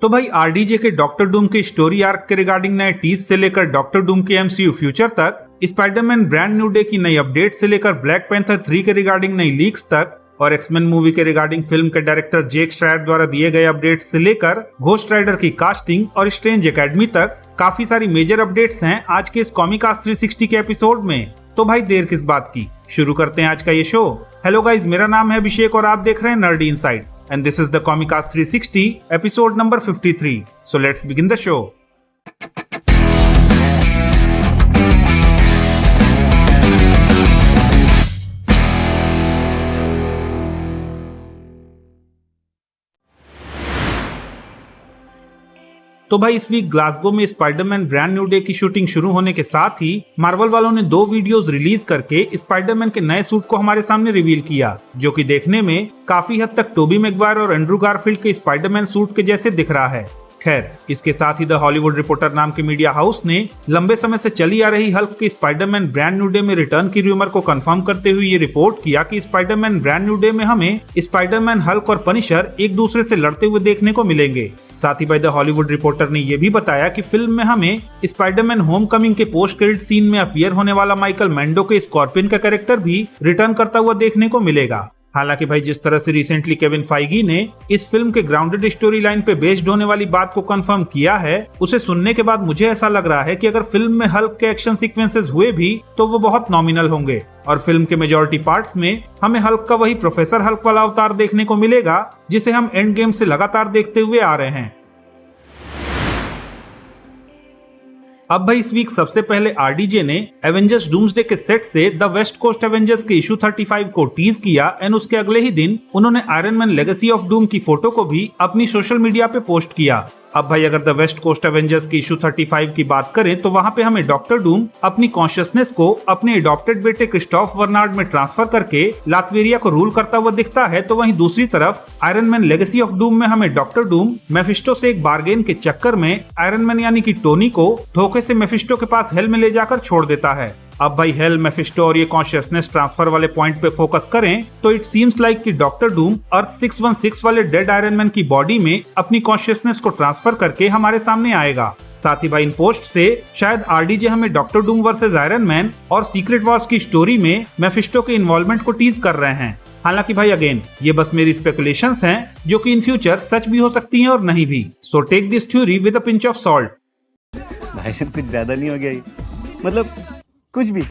तो भाई आरडीजे के डॉक्टर डूम के स्टोरी आर्क के रिगार्डिंग नए टीज से लेकर डॉक्टर डूम के एमसीयू फ्यूचर तक, स्पाइडरमैन ब्रांड न्यू डे की नई अपडेट से लेकर ब्लैक पैंथर 3 के रिगार्डिंग नई लीक्स तक और एक्समैन मूवी के रिगार्डिंग फिल्म के डायरेक्टर जेक श्रायर द्वारा दिए गए अपडेट्स से लेकर घोस्ट राइडर की कास्टिंग और स्ट्रेंज एकेडमी तक काफी सारी मेजर अपडेट्स हैं आज के इस कॉमिकास्ट 360 के एपिसोड में। तो भाई देर किस बात की, शुरू करते हैं आज का ये शो। हेलो गाइज, मेरा नाम है अभिषेक और आप देख रहे हैं nerdy inside and this is the Comicast 360 episode number 53. So let's begin the show. तो भाई इस वीक ग्लासगो में स्पाइडरमैन ब्रांड न्यू डे की शूटिंग शुरू होने के साथ ही मार्वल वालों ने 2 वीडियोस रिलीज करके स्पाइडरमैन के नए सूट को हमारे सामने रिवील किया, जो कि देखने में काफी हद तक टोबी मैगवायर और एंड्रू गारफील्ड के स्पाइडरमैन सूट के जैसे दिख रहा है। खैर, इसके साथ ही द हॉलीवुड रिपोर्टर नाम के मीडिया हाउस ने लंबे समय से चली आ रही हल्क के स्पाइडरमैन ब्रांड न्यू डे में रिटर्न की रूमर को कंफर्म करते हुए ये रिपोर्ट किया कि स्पाइडरमैन ब्रांड न्यू डे में हमें स्पाइडरमैन, हल्क और पनिशर एक दूसरे से लड़ते हुए देखने को मिलेंगे। साथ ही भाई द हॉलीवुड रिपोर्टर ने यह भी बताया कि फिल्म में हमें स्पाइडरमैन होमकमिंग के पोस्ट क्रेडिट सीन में अपीयर होने वाला माइकल मैंडो के स्कॉर्पियन का कैरेक्टर भी रिटर्न करता हुआ देखने को मिलेगा। हालांकि भाई जिस तरह से रिसेंटली केविन फाइगी ने इस फिल्म के ग्राउंडेड स्टोरी लाइन पे बेस्ड होने वाली बात को कंफर्म किया है, उसे सुनने के बाद मुझे ऐसा लग रहा है कि अगर फिल्म में हल्क के एक्शन सीक्वेंसेस हुए भी तो वो बहुत नॉमिनल होंगे और फिल्म के मेजॉरिटी पार्ट्स में हमें हल्क का वही प्रोफेसर हल्क वाला अवतार देखने को मिलेगा जिसे हम एंड गेम से लगातार देखते हुए आ रहे हैं। अब भाई इस वीक सबसे पहले आरडीजे ने एवेंजर्स डूम्सडे के सेट से द वेस्ट कोस्ट एवेंजर्स के इशू 35 को टीज किया एंड उसके अगले ही दिन उन्होंने iron man legacy of doom की फोटो को भी अपनी सोशल मीडिया पे पोस्ट किया। अब भाई अगर द वेस्ट कोस्ट एवेंजर्स की इशू 35 की बात करें तो वहाँ पे हमें डॉक्टर डूम अपनी कॉन्शियसनेस को अपने एडॉप्टेड बेटे क्रिस्टोफ वर्नार्ड में ट्रांसफर करके लातवेरिया को रूल करता हुआ दिखता है, तो वहीं दूसरी तरफ iron man legacy of doom में हमें डॉक्टर डूम मेफिस्टो से एक बार्गेन के चक्कर में आयरन मैन यानी कि टोनी को धोखे से मेफिस्टो के पास हेल में ले जाकर छोड़ देता है। अब भाई हेल, मेफिस्टो और ये कॉन्शियसनेस ट्रांसफर वाले पॉइंट पे फोकस करें तो इट सीम्स लाइक कि डॉक्टर डूम अर्थ 616 वाले डेड आयरन मैन की बॉडी में अपनी कॉन्शियसनेस को ट्रांसफर करके हमारे सामने आएगा। साथ ही भाई इन पोस्ट से शायद आरडीजे हमें doctor Doom versus iron man और सीक्रेट वॉर्स की स्टोरी में मेफिस्टो के इन्वॉल्वमेंट को टीज कर रहे हैं। हालांकि भाई अगेन ये बस मेरी स्पेकुलेशंस हैं जो कि इन फ्यूचर सच भी हो सकती हैं और नहीं भी। So take this theory with a pinch of salt. भाई कुछ ज्यादा नहीं हो गया, मतलब कुछ भी।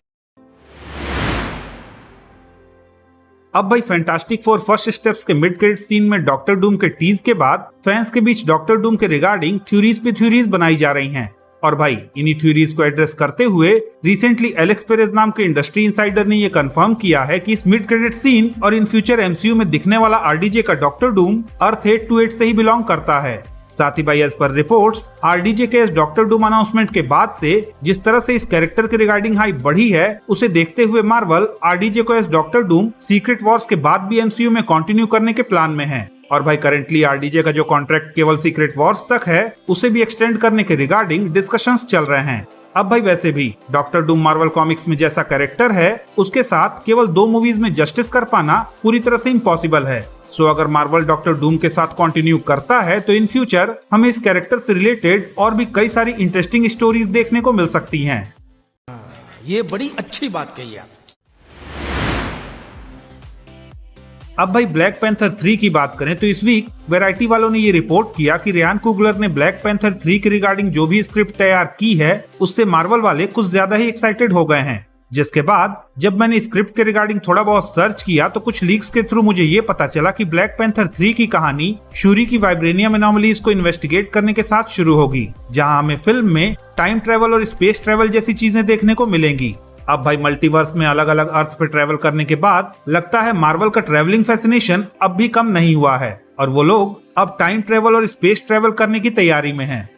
अब भाई फैंटास्टिक फोर फर्स्ट स्टेप्स के मिड क्रेडिट सीन में डॉक्टर डूम के टीज के बाद फैंस के बीच डॉक्टर डूम के रिगार्डिंग थ्योरीज पे थ्योरीज बनाई जा रही हैं और भाई इन्हीं थ्योरीज को एड्रेस करते हुए रिसेंटली एलेक्स पेरेज नाम के इंडस्ट्री इनसाइडर ने ये कंफर्म किया है कि इस मिड क्रेडिट सीन और इन फ्यूचर एमसीयू में दिखने वाला आरडीजे का डॉक्टर डूम अर्थ 828 से ही बिलोंग करता है। साथ ही भाई एज पर रिपोर्ट्स आरडीजे के इस डॉक्टर डूम अनाउंसमेंट के बाद से जिस तरह से इस कैरेक्टर के रिगार्डिंग हाइप बढ़ी है, उसे देखते हुए मार्वल आरडीजे को as Doctor Doom Secret Wars के बाद भी एमसीयू में कंटिन्यू करने के प्लान में है। और भाई करेंटली आरडीजे का जो कॉन्ट्रैक्ट केवल सीक्रेट वॉर्स तक है उसे भी एक्सटेंड करने के रिगार्डिंग डिस्कशंस चल रहे हैं। अब भाई वैसे भी डॉक्टर डूम मार्वल कॉमिक्स में जैसा कैरेक्टर है उसके साथ केवल 2 मूवीज में जस्टिस कर पाना पूरी तरह से इम्पॉसिबल है। सो अगर मार्वल डॉक्टर डूम के साथ कंटिन्यू करता है तो इन फ्यूचर हमें इस कैरेक्टर से रिलेटेड और भी कई सारी इंटरेस्टिंग स्टोरीज देखने को मिल सकती हैं। ये बड़ी अच्छी बात कही आप। अब भाई ब्लैक पैंथर 3 की बात करें तो इस वीक वैरायटी वालों ने ये रिपोर्ट किया कि रियान कुगलर ने ब्लैक पैंथर 3 के रिगार्डिंग जो भी स्क्रिप्ट तैयार की है उससे मार्वल वाले कुछ ज्यादा ही एक्साइटेड हो गए हैं। जिसके बाद जब मैंने स्क्रिप्ट के रिगार्डिंग थोड़ा बहुत सर्च किया तो कुछ लीक्स के थ्रू मुझे ये पता चला कि ब्लैक पैंथर 3 की कहानी शूरी की वाइब्रेनियम एनोमलीज को इन्वेस्टिगेट करने के साथ शुरू होगी, जहां हमें फिल्म में टाइम ट्रेवल और स्पेस ट्रेवल जैसी चीजें देखने को मिलेंगी। अब भाई मल्टीवर्स में अलग अलग अर्थ पे ट्रेवल करने के बाद लगता है मार्वल का ट्रेवलिंग फैसिनेशन अब भी कम नहीं हुआ है और वो लोग अब टाइम ट्रेवल और स्पेस ट्रेवल करने की तैयारी में हैं।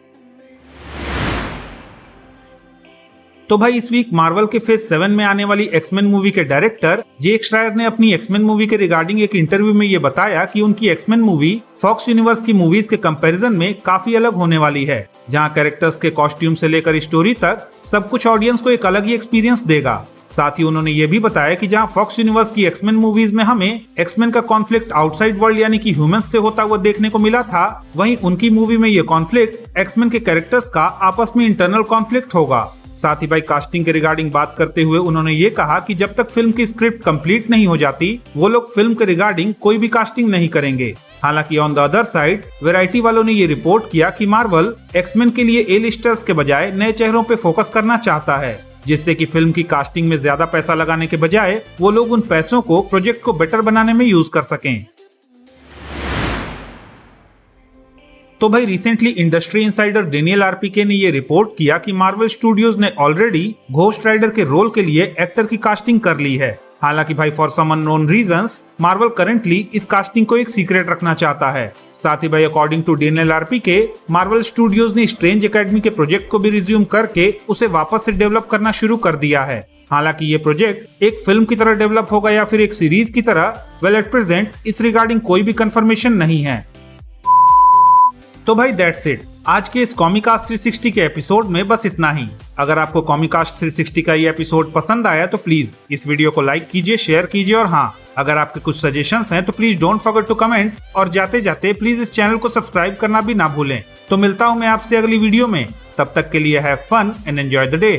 तो भाई इस वीक मार्वल के फेज 7 में आने वाली एक्समैन मूवी के डायरेक्टर जेक श्रायर ने अपनी एक्समैन मूवी के रिगार्डिंग एक इंटरव्यू में ये बताया कि उनकी एक्समैन मूवी फॉक्स यूनिवर्स की मूवीज के कंपैरिजन में काफी अलग होने वाली है, जहां कैरेक्टर्स के कॉस्ट्यूम से लेकर स्टोरी तक सब कुछ ऑडियंस को एक अलग ही एक्सपीरियंस देगा। साथ ही उन्होंने ये भी बताया कि जहां फॉक्स यूनिवर्स की एक्समैन मूवीज में हमें एक्समैन का कॉन्फ्लिक्ट आउटसाइड वर्ल्ड यानी कि ह्यूमंस से होता हुआ देखने को मिला था, वहीं उनकी मूवी में ये कॉन्फ्लिक्ट एक्समैन के कैरेक्टर्स का आपस में इंटरनल कॉन्फ्लिक्ट होगा। साथ ही भाई कास्टिंग के रिगार्डिंग बात करते हुए उन्होंने ये कहा कि जब तक फिल्म की स्क्रिप्ट कंप्लीट नहीं हो जाती वो लोग फिल्म के रिगार्डिंग कोई भी कास्टिंग नहीं करेंगे। हालांकि on the other side variety वालों ने ये रिपोर्ट किया कि मार्वल एक्समैन के लिए ए लिस्टर्स के बजाय नए चेहरों पे फोकस करना चाहता है, जिससे कि फिल्म की कास्टिंग में ज्यादा पैसा लगाने के बजाय वो लोग उन पैसों को प्रोजेक्ट को बेटर बनाने में यूज कर सकें। तो भाई रिसेंटली इंडस्ट्री इनसाइडर डेनियल आरपीके ने ये रिपोर्ट किया कि मार्वल स्टूडियोज ने ऑलरेडी घोस्ट राइडर के रोल के लिए एक्टर की कास्टिंग कर ली है। हालांकि भाई for some unknown reasons Marvel currently इस कास्टिंग को एक सीक्रेट रखना चाहता है। साथ ही भाई according to Daniel RPK Marvel Studios ने स्ट्रेंज एकेडमी के प्रोजेक्ट को भी रिज्यूम करके उसे वापस से डेवलप करना शुरू कर दिया है। हालांकि ये प्रोजेक्ट एक फिल्म की तरह डेवलप होगा या फिर एक सीरीज की तरह, वेल एट प्रेजेंट इस रिगार्डिंग कोई भी कंफर्मेशन नहीं है। तो भाई दैट्स इट, आज के इस कॉमिकास्ट 360 के एपिसोड में बस इतना ही। अगर आपको कॉमिकास्ट 360 का ये एपिसोड पसंद आया तो प्लीज इस वीडियो को लाइक कीजिए, शेयर कीजिए और हाँ, अगर आपके कुछ सजेशंस हैं तो please don't forget to comment और जाते जाते प्लीज इस चैनल को सब्सक्राइब करना भी ना भूलें। तो मिलता हूँ मैं आपसे अगली वीडियो में, तब तक के लिए have fun and enjoy the day.